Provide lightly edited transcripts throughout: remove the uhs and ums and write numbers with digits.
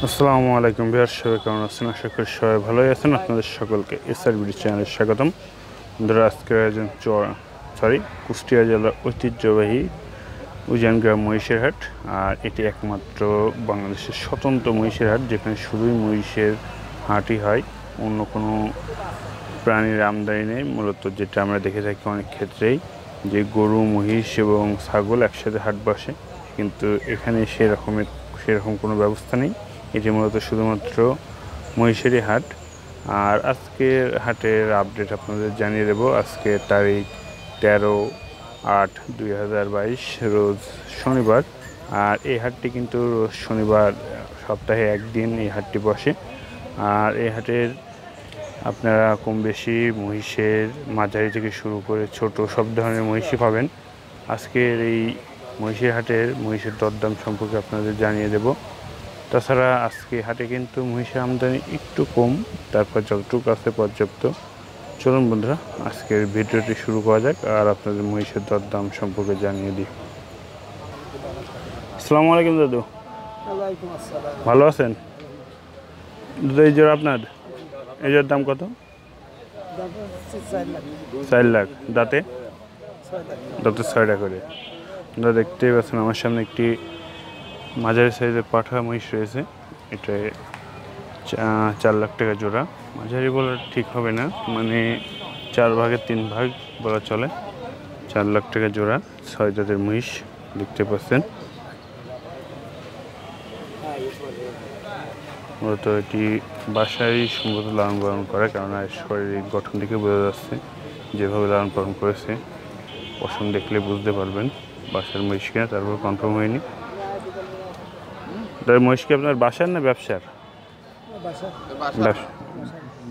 আসসালামু আলাইকুম ভিউয়ার্স, সবাই কেমন আছেন? আশা করি সবাই ভালোই আছেন। আপনাদের সকলকে SRBD চ্যানেলে স্বাগতম। বন্ধুরা, আজকের আয়োজন কুষ্টিয়া জেলার ঐতিহ্যবাহী উজানগ্রাম মহিষের হাট। আর এটি একমাত্র বাংলাদেশের স্বতন্ত্র মহিষের হাট, যেখানে শুধুই মহিষের হাটই হয়, অন্য কোনো প্রাণীর আমদানি নেই। মূলত যেটা আমরা দেখে থাকি অনেক ক্ষেত্রেই, যে গরু, মহিষ এবং ছাগল একসাথে হাট বসে, কিন্তু এখানে সেরকম কোনো ব্যবস্থা নেই। এটি মূলত শুধুমাত্র মহিষেরই হাট। আর আজকের হাটের আপডেট আপনাদের জানিয়ে দেব। আজকের তারিখ 13/8/2022, রোজ শনিবার। আর এই হাটটি কিন্তু রোজ শনিবার, সপ্তাহে একদিন এই হাটটি বসে। আর এই হাটের আপনারা কম বেশি মহিষের মাঝারি থেকে শুরু করে ছোট সব ধরনের মহিষই পাবেন। আজকের এই মহিষের হাটের মহিষের দরদাম সম্পর্কে আপনাদের জানিয়ে দেব। তাছাড়া আজকে হাটে কিন্তু মহিষের আমদানি একটু কম, তারপর যতটুকু আছে পর্যাপ্ত। চলুন বন্ধুরা, আজকের ভিডিওটি শুরু করা যাক আর আপনাদের মহিষের দরদাম সম্পর্কে জানিয়ে দিই। আসসালামু আলাইকুম দাদু, ভালো আছেন? দুধ এই জোড়া আপনার, এই জোড়ার দাম কত? 4 লাখ। দাঁতে 6টা করে। আপনারা দেখতেই পাচ্ছেন আমার সামনে একটি মাঝারি সাইজের পাঠা মহিষ রয়েছে। এটা 4 লাখ টাকা জোড়া। মাঝারি বলা ঠিক হবে না, মানে 4 ভাগের 3 ভাগ বলা চলে। 4 লাখ টাকা জোড়া 6 জাতের মহিষ দেখতে পাচ্ছেন। মূলত এটি বাসায় সম্ভবত লালন পালন করে, কেননা শারীরিক গঠন থেকে বোঝা যাচ্ছে যেভাবে লালন পালন করেছে। পশম দেখলে বুঝতে পারবেন বাসার মহিষ কিনা, তারপর কনফার্ম হয়নি। মহিষ কি আপনার বাসার না ব্যবসার?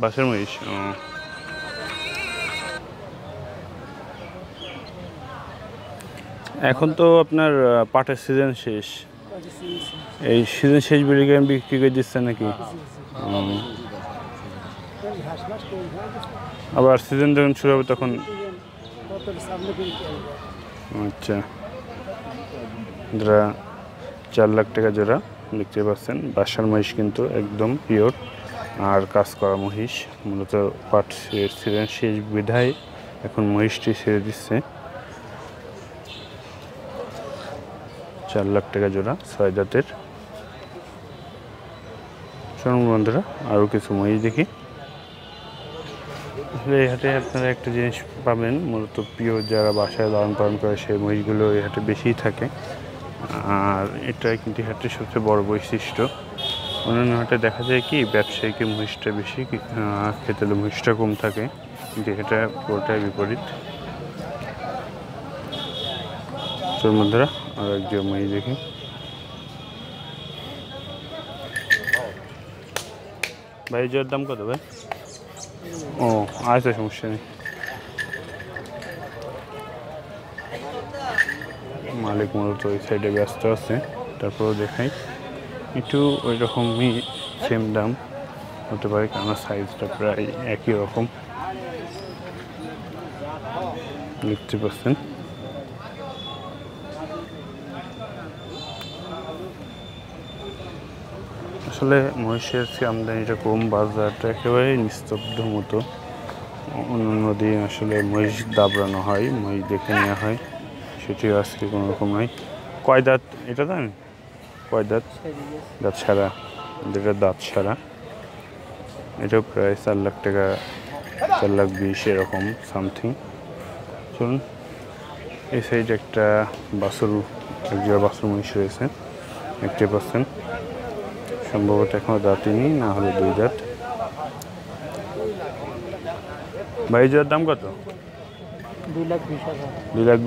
বাসার মহিষ। এখন তো আপনার পাটের সিজন শেষ, এই সিজন শেষ বেরিয়ে বিক্রি করে দিচ্ছেন নাকি? আবার সিজন যখন শুরু হবে তখন? আচ্ছা, 4 লাখ টাকা জোড়া দেখতে পাচ্ছেন। বাসার মহিষ কিন্তু একদম পিওর আর কাজ করা মহিষ। মূলত পাট সিজন শেষ বিধায় এখন মহিষটি ছেড়ে দিচ্ছে। 4 লাখ টাকা জোড়া 6 জাতের। চলুন বন্ধুরা, আরও কিছু মহিষ দেখি। আসলে এই হাটে আপনারা একটা জিনিস পাবেন, মূলত পিওর যারা বাসায় লালন পালন করে সেই মহিষগুলো এই হাটে বেশিই থাকে। আর এটাই কিন্তু হাটের সবচেয়ে বড় বৈশিষ্ট্য। অন্যান্য হাটে দেখা যায় কি ব্যবসায়িক মহিষটা বেশি, খেতে মহিষটা কম থাকে, কিন্তু এটা পুরোটাই বিপরীত। চলুন বন্ধুরা, আর একজন মহিষ দেখি। ভাই যার দাম কত ভাই? ও আচ্ছা, সমস্যা নেই। মালিক মূলত ওই সাইডে ব্যস্ত আছে, তারপরেও দেখাই একটু ওই রকমই সেম দাম হতে পারে, কেননা সাইজটা প্রায় একই রকম দেখতে পাচ্ছেন। আসলে মহিষের আমদানিটা কম, বাজারটা একেবারে নিস্তব্ধ মতো। অন্যান্য দিন আসলে মহিষ দাবড়ানো হয়, মহিষ দেখে নেওয়া হয়, সেটিও আজকে কোনো রকম নয়। কয় দাঁত এটা জানেন? কয় দাঁত? দাঁত ছাড়া, যেটা দাঁত ছাড়া। এটাও প্রায় 4 লাখ টাকা, 4 লাখ 20 এরকম সামথিং। চলুন, এই সাইডে একটা একজোড়া বাছুর মহিষ রয়েছে দেখতে পাচ্ছেন। সম্ভবত এখনো দাঁতিনি, না হলে 2 দাঁত। ভাই যার দাম কত? 2 লাখ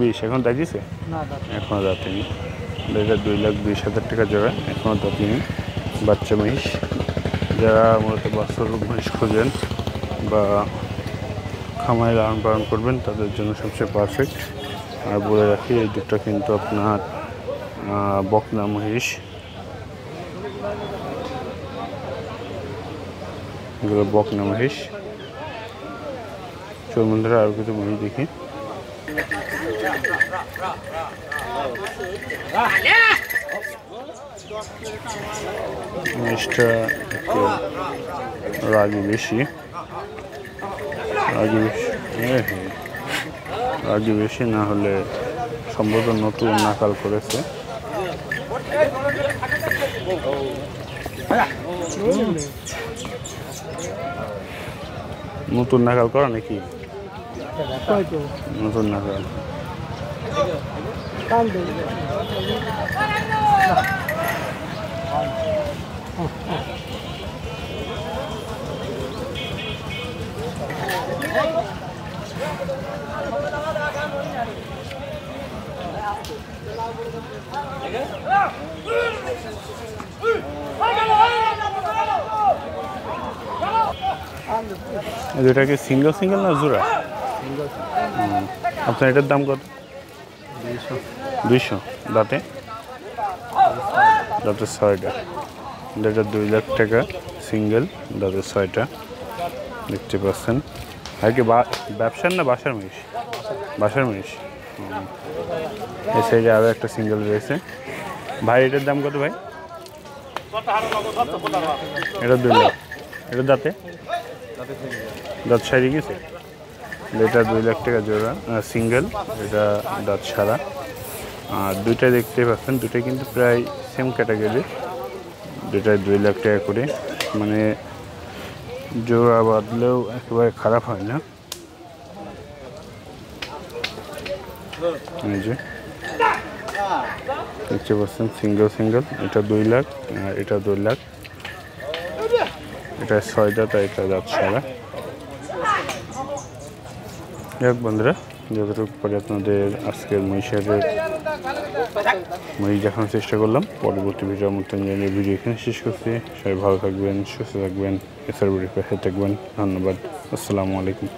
20। এখন দাঁতিছে? এখনো দাঁতিনি। এটা 2 লাখ 20,000 টাকা জোড়া, এখনো দাঁতিনি। বাচ্চা মহিষ। যারা মূলত বাছুর মহিষ খোঁজেন বা খামারে লালন পালন করবেন, তাদের জন্য সবচেয়ে পারফেক্ট। আর বলে রাখি, এই দুটো কিন্তু আপনার বকনা মহিষ। এগুলো বকনা মহিষ। চল বন্ধুরা, আরও কিছু মহিষ দেখি। মহিষটা একটু রাগি বেশি, রাগি বেশি না হলে সম্ভবত নতুন নাকাল করেছে। নতুন নাকাল করা নাকি? নতুন নাকাল এটা কি সিঙ্গেল সিঙ্গেল না জোড়া? আপনার এটার দাম কত? 200। দাঁতে? দাঁতে 6টা। এটা 2 লাখ টাকা সিঙ্গেল, দাঁতে 6টা দেখতে পাচ্ছেন। আর কি ব্যবসার না বাসার মহিষ? বাসার মহিষ। এই সাইডে আরও একটা সিঙ্গেল রয়েছে। ভাই এটার দাম কত ভাই? এটা 2 লাখ। এটা দাঁতে? দাঁত সারিয়ে গেছে। এটা 2 লাখ টাকা জোড়া সিঙ্গেল, এটা দাঁত সারা। আর দুইটা দেখতে পাচ্ছেন, দুটাই কিন্তু প্রায় সেম ক্যাটাগরি। দুটাই 2 লাখ টাকা করে, মানে জোড়া বাঁধলেও একেবারে খারাপ হয় না। এই যে দেখতে পাচ্ছেন সিঙ্গেল সিঙ্গেল, এটা 2 লাখ আর এটা 2 লাখ। এটা 6 দাঁত আর এটা দাঁত সারা। যাক বন্ধুরা, যতটুকু পরে আপনাদের আজকের মহিষ দেখানোর চেষ্টা করলাম। পরবর্তী ভিডিওর মতন জানিয়ে ভিডিও এখানে শেষ করছি। সবাই ভালো থাকবেন, সুস্থ থাকবেন, এসআর ভিডিওর পাশে থাকবেন। ধন্যবাদ। আসসালামু আলাইকুম।